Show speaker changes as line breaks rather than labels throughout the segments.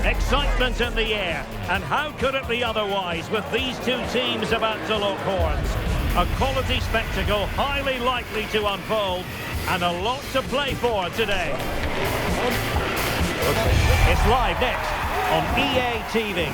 Excitement in the air, and how could it be otherwise with these two teams about to lock horns? A quality spectacle highly likely to unfold, and a lot to play for today. It's live next on EA TV.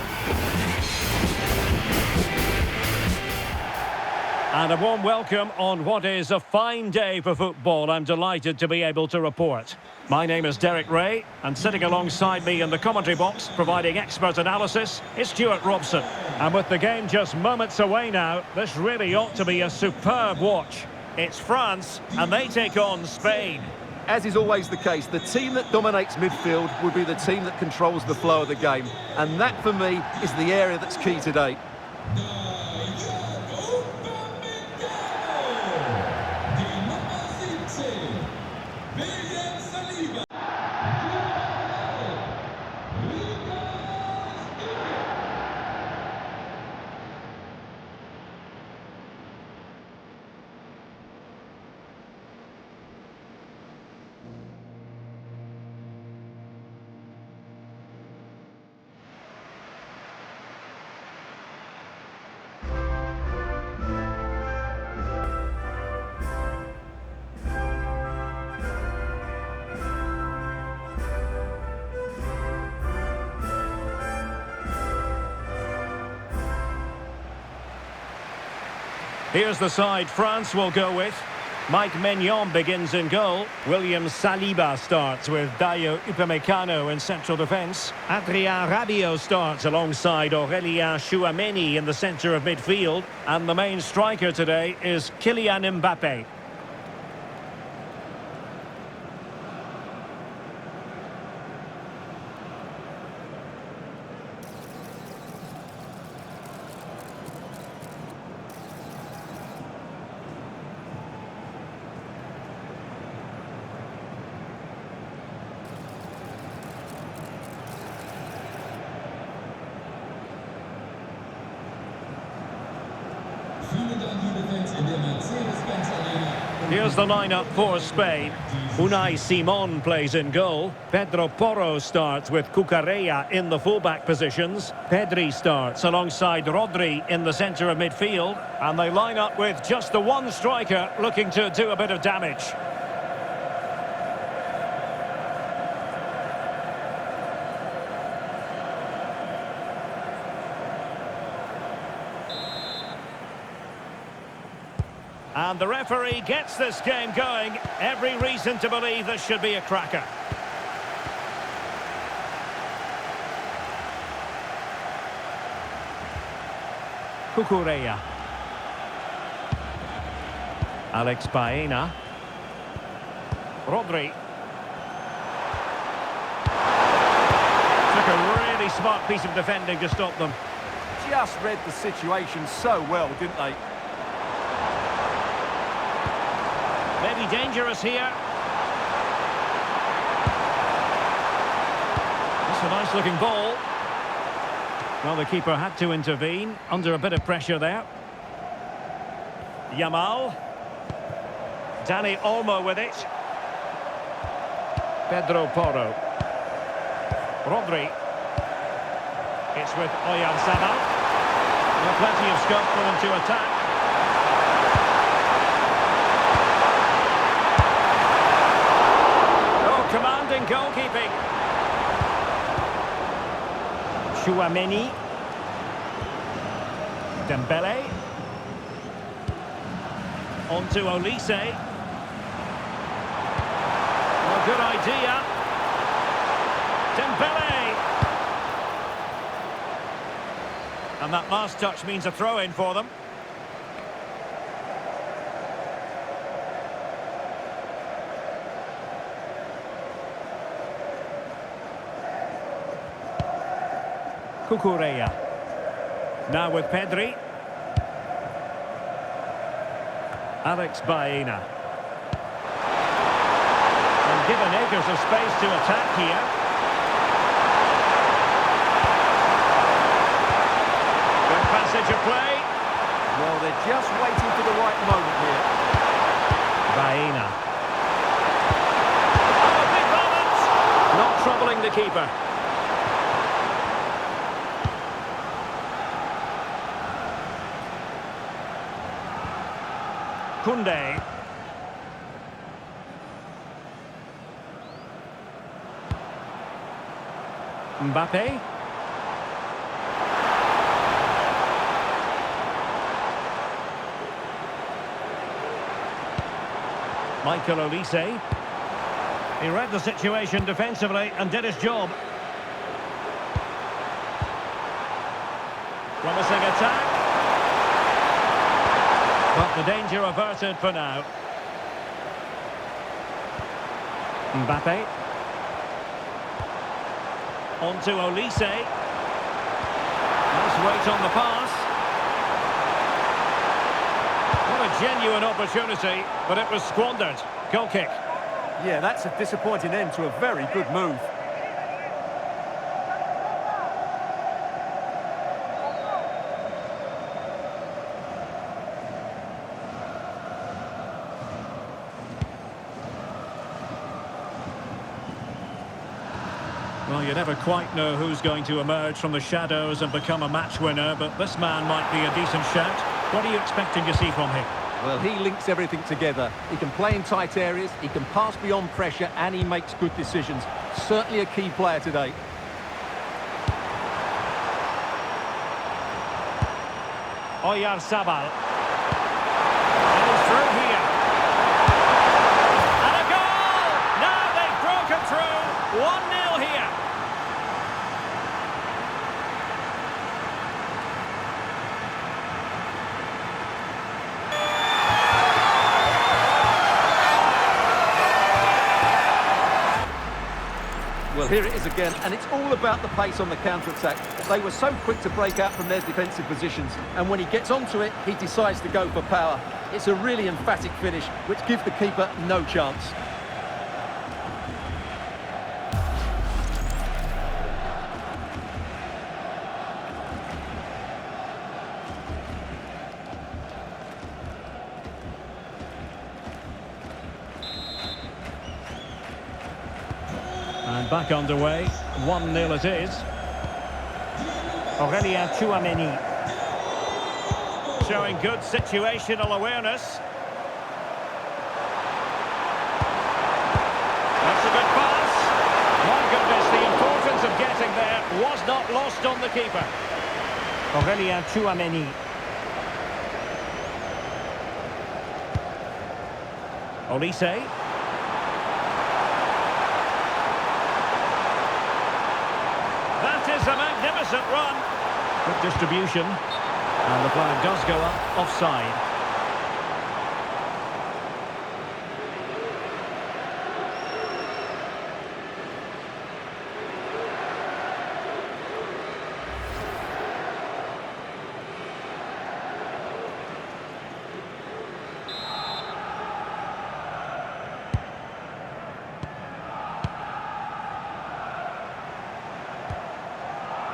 And a warm welcome on what is a fine day for football. I'm delighted to be able to report. My name is Derek Ray, and sitting alongside me in the commentary box, providing expert analysis, is Stuart Robson. And with the game just moments away now, this really ought to be a superb watch. It's France, and they take on Spain.
As is always the case, the team that dominates midfield will be the team that controls the flow of the game. And that, for me, is the area that's key today.
Here's the side France will go with. Mike Maignan begins in goal. William Saliba starts with Dayo Upamecano in central defence. Adrien Rabiot starts alongside Aurélien Tchouameni in the centre of midfield. And the main striker today is Kylian Mbappé. Here's the lineup for Spain. Unai Simon plays in goal. Pedro Porro starts with Cucurella in the fullback positions. Pedri starts alongside Rodri in the centre of midfield. And they line up with just the one striker looking to do a bit of damage. And the referee gets this game going. Every reason to believe this should be a cracker. Cucurella. Alex Baena. Rodri. Took a really smart piece of defending to stop them.
Just read the situation so well, didn't they?
Maybe dangerous here. That's a nice looking ball. Well, the keeper had to intervene under a bit of pressure there. Yamal. Dani Olmo with it. Pedro Porro. Rodri. It's with Oyarzabal. Well, plenty of scope for them to attack. Commanding goalkeeping. Tchouameni. Dembele. On to Olise. Well, good idea. Dembele. And that last touch means a throw-in for them. Cucurella. Now with Pedri. Alex Baena. And given acres of space to attack here. Good passage of play.
Well, they're just waiting for the right moment here.
Baena. Oh, a big moment! Not troubling the keeper. Koundé. Mbappe. Michael Olise. He read the situation defensively and did his job. Promising attack. But the danger averted for now. Mbappe. On to Olise. Nice weight on the pass. What a genuine opportunity, but it was squandered. Goal kick.
Yeah, that's a disappointing end to a very good move.
Well, you never quite know who's going to emerge from the shadows and become a match winner, but this man might be a decent shout. What are you expecting to see from him?
Well, he links everything together. He can play in tight areas, he can pass beyond pressure, and he makes good decisions. Certainly a key player today.
Oyarzabal. And he's through here. And a goal! Now they've broken through. 1-0 here.
Well, here it is again, and it's all about the pace on the counter-attack. They were so quick to break out from their defensive positions, and when he gets onto it, he decides to go for power. It's a really emphatic finish, which gives the keeper no chance.
And back underway, 1-0 it is. Aurelien Tchouameni. Showing good situational awareness. That's a good pass. My goodness, the importance of getting there was not lost on the keeper. Aurelien Tchouameni. Olise. That is a magnificent run. Good distribution. And the flag does go up offside.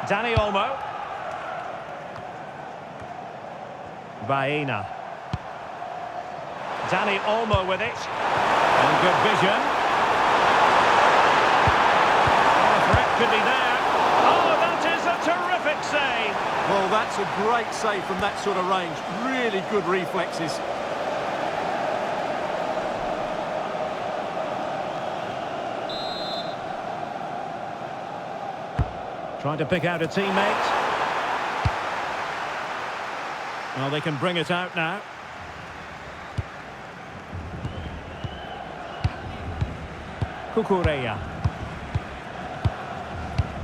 Dani Olmo. Baena. Dani Olmo with it. And good vision. Oh, the threat could be there. Oh, that is a terrific save.
Well, that's a great save from that sort of range. Really good reflexes.
Trying to pick out a teammate. Well, they can bring it out now. Cucurella.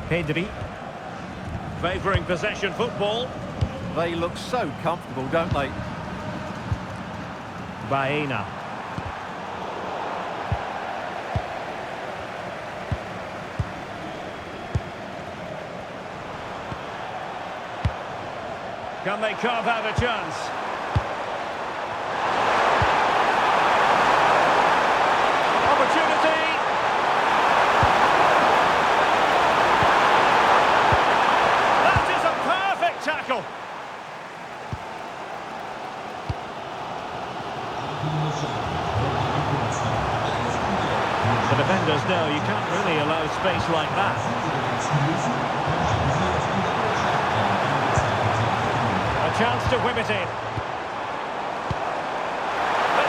Pedri. Favouring possession football.
They look so comfortable, don't they?
Baena. Can they carve out a chance? Opportunity! That is a perfect tackle! The defenders know you can't really allow space like that. Chance to whip it in. The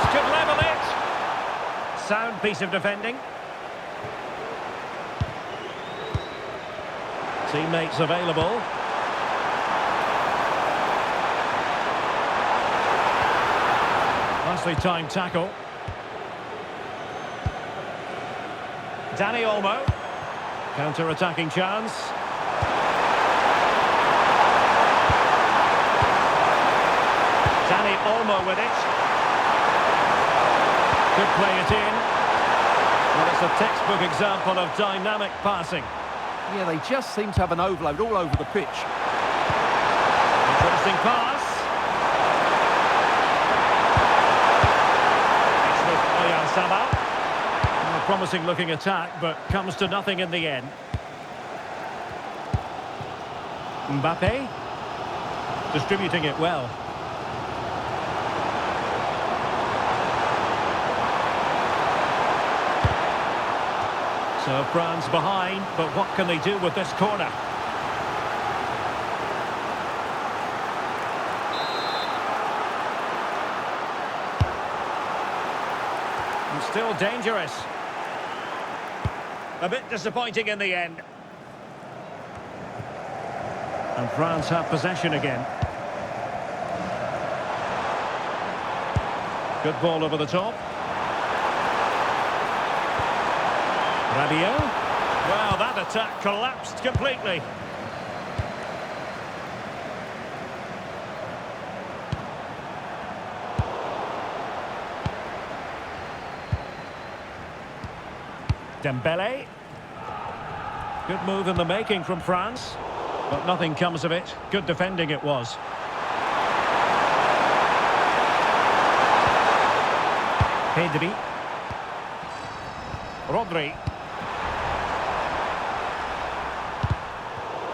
sound piece of defending. Teammates available. Nicely timed tackle. Danny Olmo. Counter-attacking chance. Danny Olmo with it. Could play it in. Well, it's a textbook example of dynamic passing.
Yeah, they just seem to have an overload all over the pitch.
Interesting pass. It's with Oyarzabal. A promising looking attack, but comes to nothing in the end. Mbappe. Distributing it well. So France behind, but what can they do with this corner? And still dangerous. A bit disappointing in the end. And France have possession again. Good ball over the top. Rabiot. Well, that attack collapsed completely. Dembele. Good move in the making from France, but nothing comes of it. Good defending it was. Pedri. Rodri.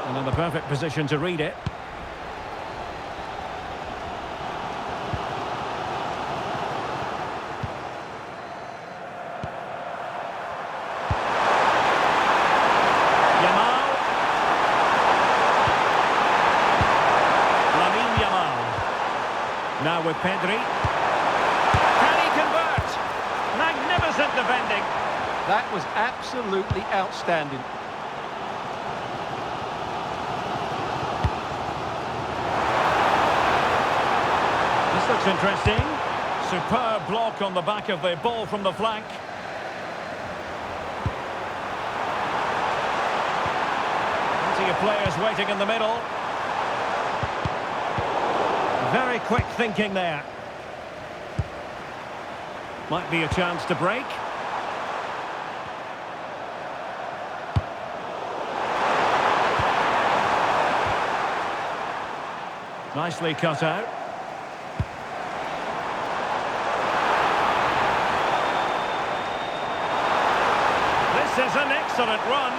And in the perfect position to read it. Yamal. Lamine Yamal. Now with Pedri. Can he convert? Magnificent defending.
That was absolutely outstanding.
This looks interesting. Superb block on the back of the ball from the flank. Plenty of players waiting in the middle. Very quick thinking there. Might be a chance to break. Nicely cut out. This is an excellent run.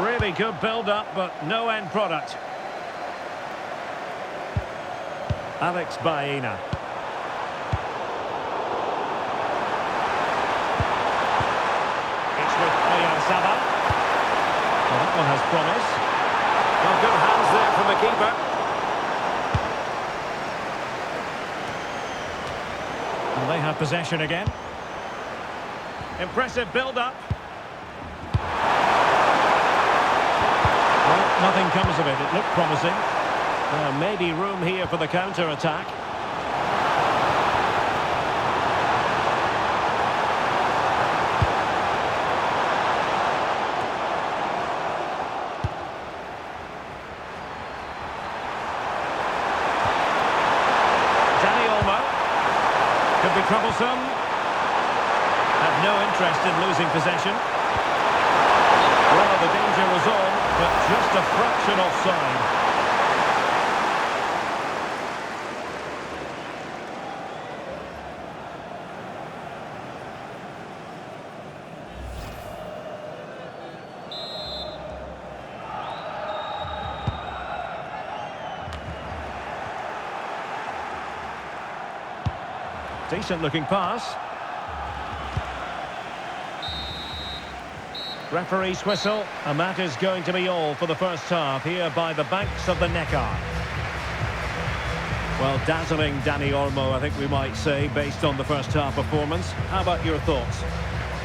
Really good build-up, but no end product. Alex Baena. It's with Oyarzabal. Well, that one has promise. Well, good hands there from the keeper. And they have possession again. Impressive build-up. Well, nothing comes of it. It looked promising. Maybe room here for the counter-attack. Could be troublesome. Have no interest in losing possession. Well, the danger was on, but just a fraction offside. Decent looking pass. Referee's whistle, and that is going to be all for the first half here by the banks of the Neckar. Well, dazzling Dani Olmo, I think we might say, based on the first half performance. How about your thoughts?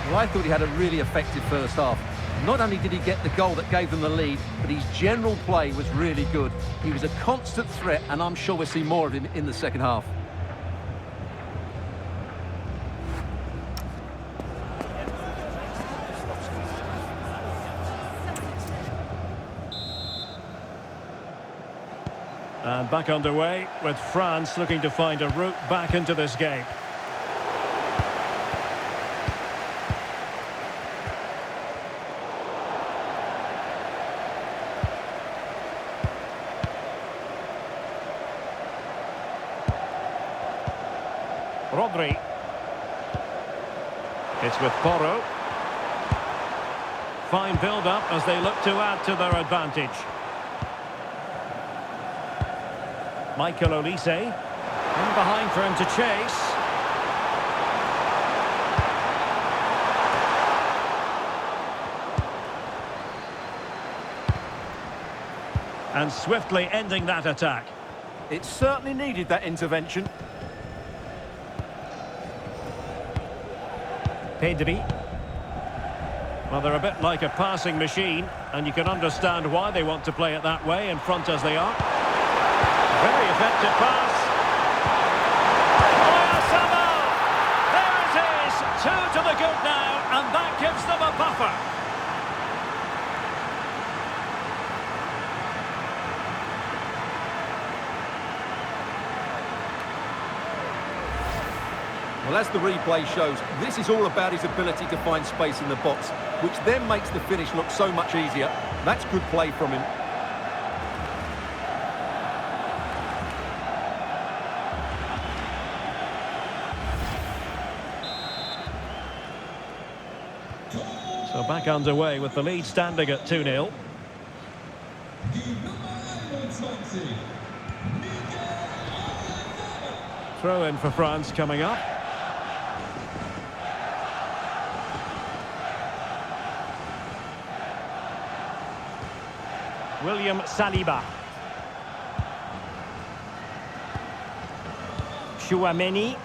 Well, I thought he had a really effective first half. Not only did he get the goal that gave them the lead, but his general play was really good. He was a constant threat, and I'm sure we'll see more of him in the second half.
And back underway with France looking to find a route back into this game. Rodri. It's with Porro. Fine build-up as they look to add to their advantage. Michael Olise. In behind for him to chase. And swiftly ending that attack.
It certainly needed that intervention.
Pedri. Well, they're a bit like a passing machine, and you can understand why they want to play it that way, in front as they are. Very effective pass. Oyarzabal! There it is! 2 to the good now, and that gives them a buffer.
Well, as the replay shows, this is all about his ability to find space in the box, which then makes the finish look so much easier. That's good play from him.
So back underway with the lead standing at 2-0. Throw in for France coming up. William Saliba. Chouameni.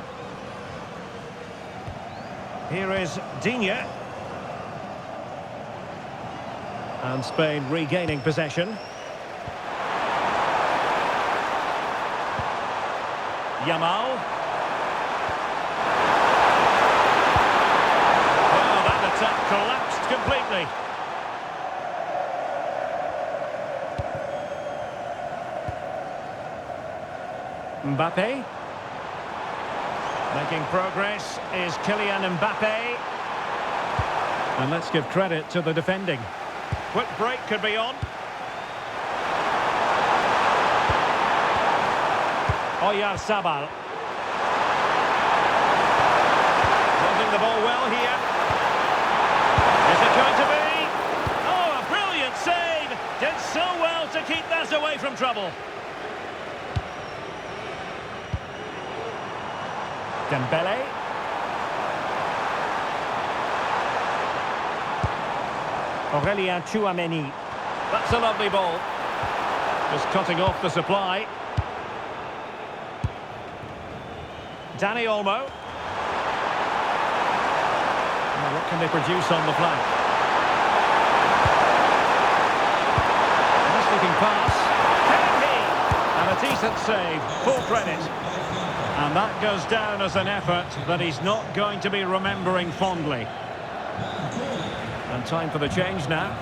Here is Digne. And Spain regaining possession. Yamal. Well, that attack collapsed completely. Mbappe. Making progress is Kylian Mbappe. And let's give credit to the defending. Quick break could be on. Oyarzabal. Holding the ball well here. Is it going to be? Oh, a brilliant save! Did so well to keep that away from trouble. Dembele. Aurelien Chouameni. That's a lovely ball. Just cutting off the supply. Dani Olmo. Now what can they produce on the flank? Nice looking pass. Can he? And a decent save. Full credit. And that goes down as an effort that he's not going to be remembering fondly. And time for the change now.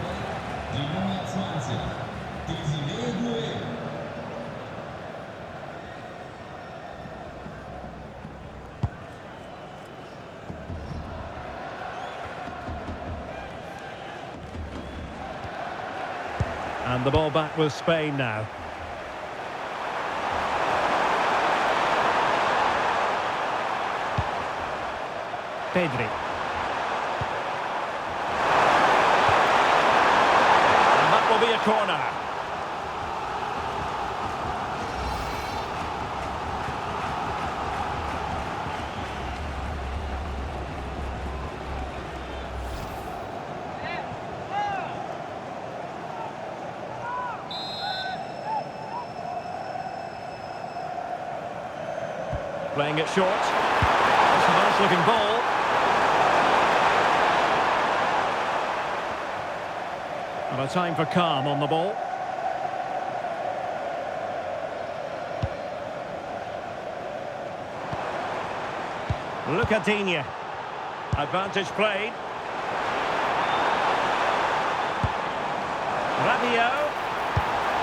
And the ball back with Spain now. Pedri. And that will be a corner. Playing it short. It's a nice looking ball. And a time for calm on the ball. Lucadinha. Advantage played. Rabiot.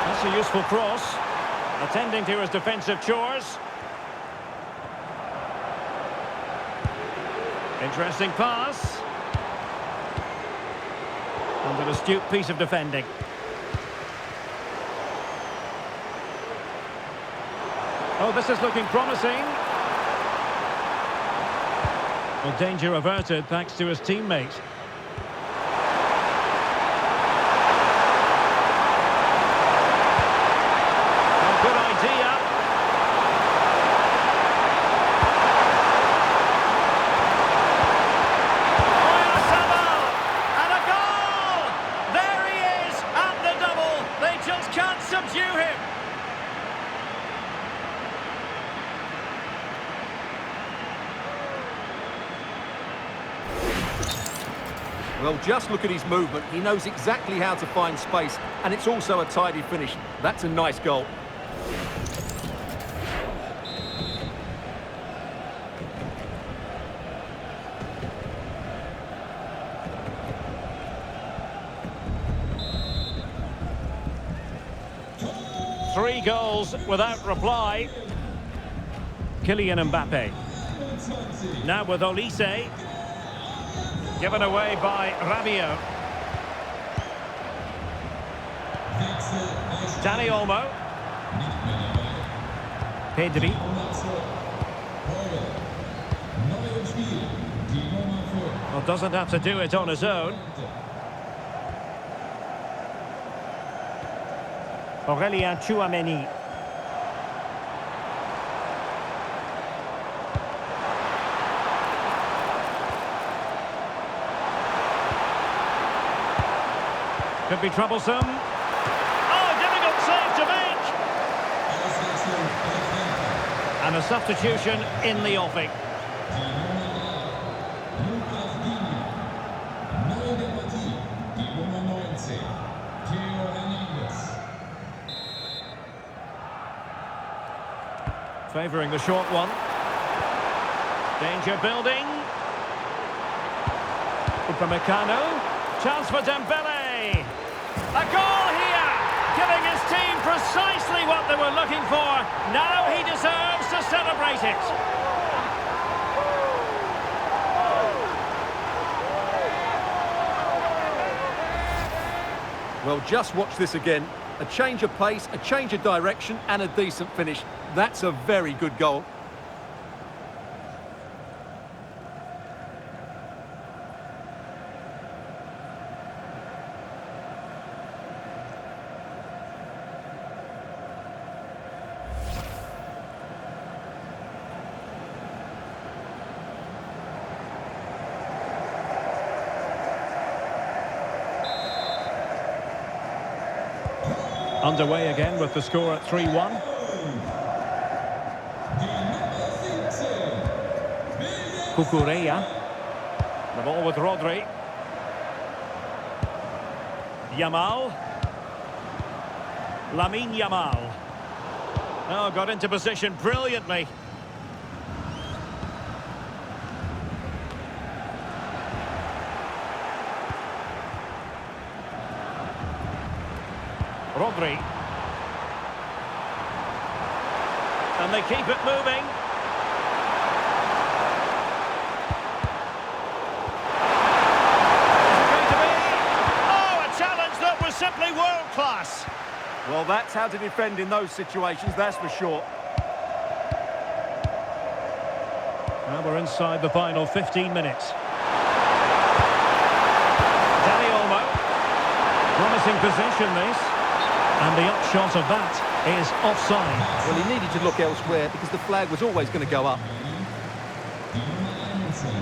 That's a useful cross. Attending to his defensive chores. Interesting pass. And an astute piece of defending. Oh, this is looking promising. Well, danger averted thanks to his teammate. Oh, good idea. Oyarzabal! And a goal! There he is at the double. They just can't subdue him.
Well, just look at his movement. He knows exactly how to find space, and it's also a tidy finish. That's a nice goal.
Three goals without reply. Kylian Mbappe. Now with Olise. Given away by Rabiot. Dani Olmo. Pedri. Well, doesn't have to do it on his own. Aurélien Tchouameni. Could be troublesome. Oh, difficult save to make. And a substitution in the offing. Favouring the short one. Danger building. Upamecano. Chance for Dembele. A goal here, giving his team precisely what they were looking for. Now he deserves to celebrate it.
Well, just watch this again. A change of pace, a change of direction, and a decent finish. That's a very good goal.
Underway again with the score at 3-1. Cucurella. The ball with Rodri. Yamal. Lamine Yamal. Oh, got into position brilliantly. Rodri. And they keep it moving. Is it going to be? Oh, a challenge that was simply world-class.
Well, that's how to defend in those situations, that's for sure.
Now we're inside the final 15 minutes. Dani Olmo. Promising possession, this. And the upshot of that is offside.
Well, he needed to look elsewhere because the flag was always going to go up.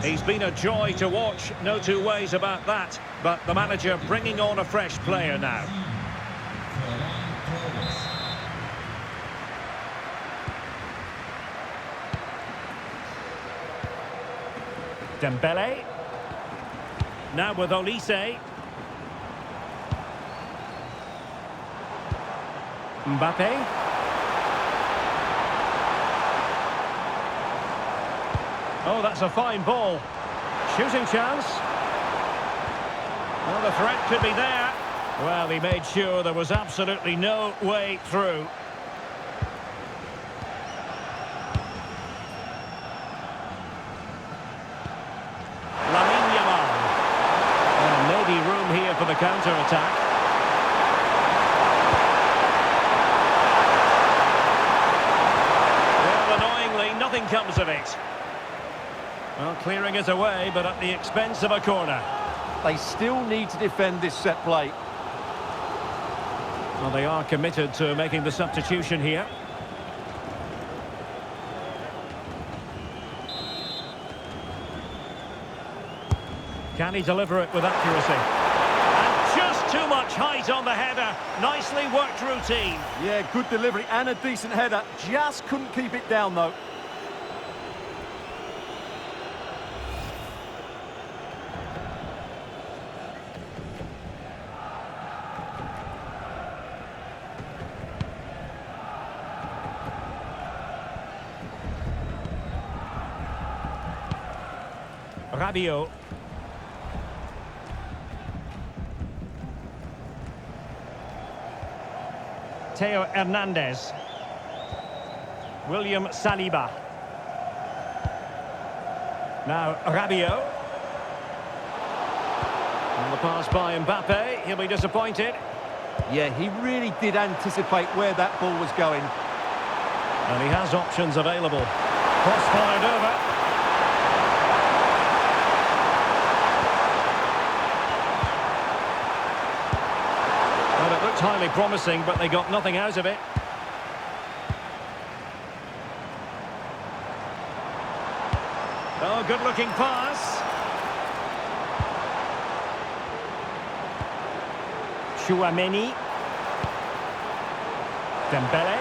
He's been a joy to watch, no two ways about that. But the manager bringing on a fresh player now. Dembele. Now with Olise. Mbappe. Oh, that's a fine ball. Shooting chance. Well, the threat could be there. Well, he made sure there was absolutely no way through. Maybe room here for the counter-attack. Well, annoyingly, nothing comes of it. Well, clearing it away, but at the expense of a corner.
They still need to defend this set play.
Well, they are committed to making the substitution here. Can he deliver it with accuracy? And just too much height on the header. Nicely worked routine.
Yeah, good delivery and a decent header. Just couldn't keep it down, though.
Rabiot. Theo Hernandez. William Saliba. Now Rabiot. And the pass by Mbappe. He'll be disappointed.
Yeah, he really did anticipate where that ball was going.
And he has options available. Cross fired over. It looked highly promising, but they got nothing out of it. Oh, good-looking pass. Chouameni. Dembele.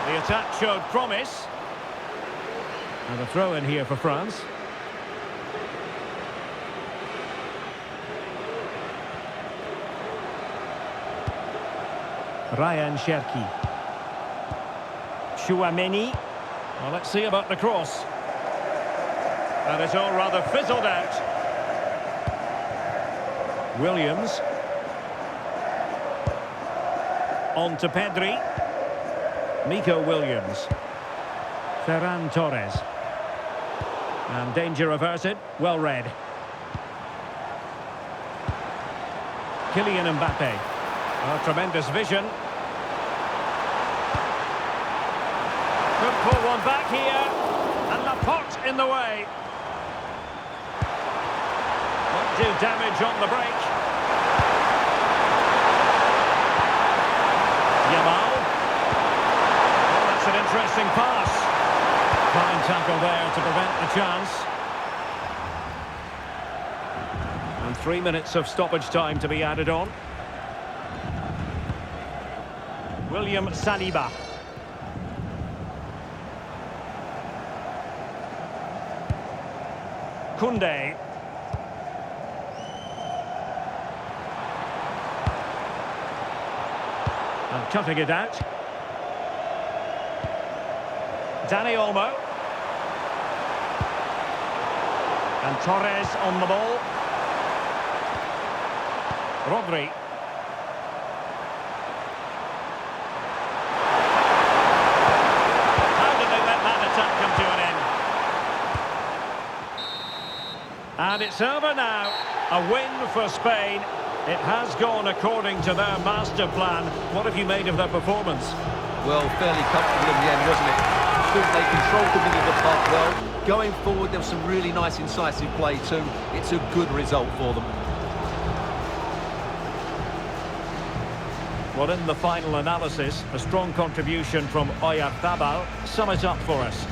The attack showed promise. And a throw-in here for France. Ryan Cherki. Chouameni. Well, let's see about the cross. And it's all rather fizzled out. Williams. On to Pedri. Nico Williams. Ferran Torres. And danger averted. Well read. Kylian Mbappe. Oh, tremendous vision. Could pull one back here. And Laporte in the way. Won't do damage on the break. Yamal. Oh, that's an interesting pass. Fine tackle there to prevent the chance. And 3 minutes of stoppage time to be added on. William Saliba. Koundé. And cutting it out. Dani Olmo. And Torres on the ball. Rodri. And it's over now. A win for Spain. It has gone according to their master plan. What have you made of their performance?
Well, fairly comfortable in the end, wasn't it? I thought they controlled the middle of the park well. Going forward, there was some really nice incisive play too. It's a good result for them.
Well, in the final analysis, a strong contribution from Oyarzabal. Sum it up for us.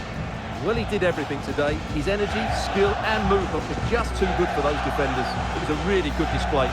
Well, he did everything today. His energy, skill and movement were just too good for those defenders. It was a really good display.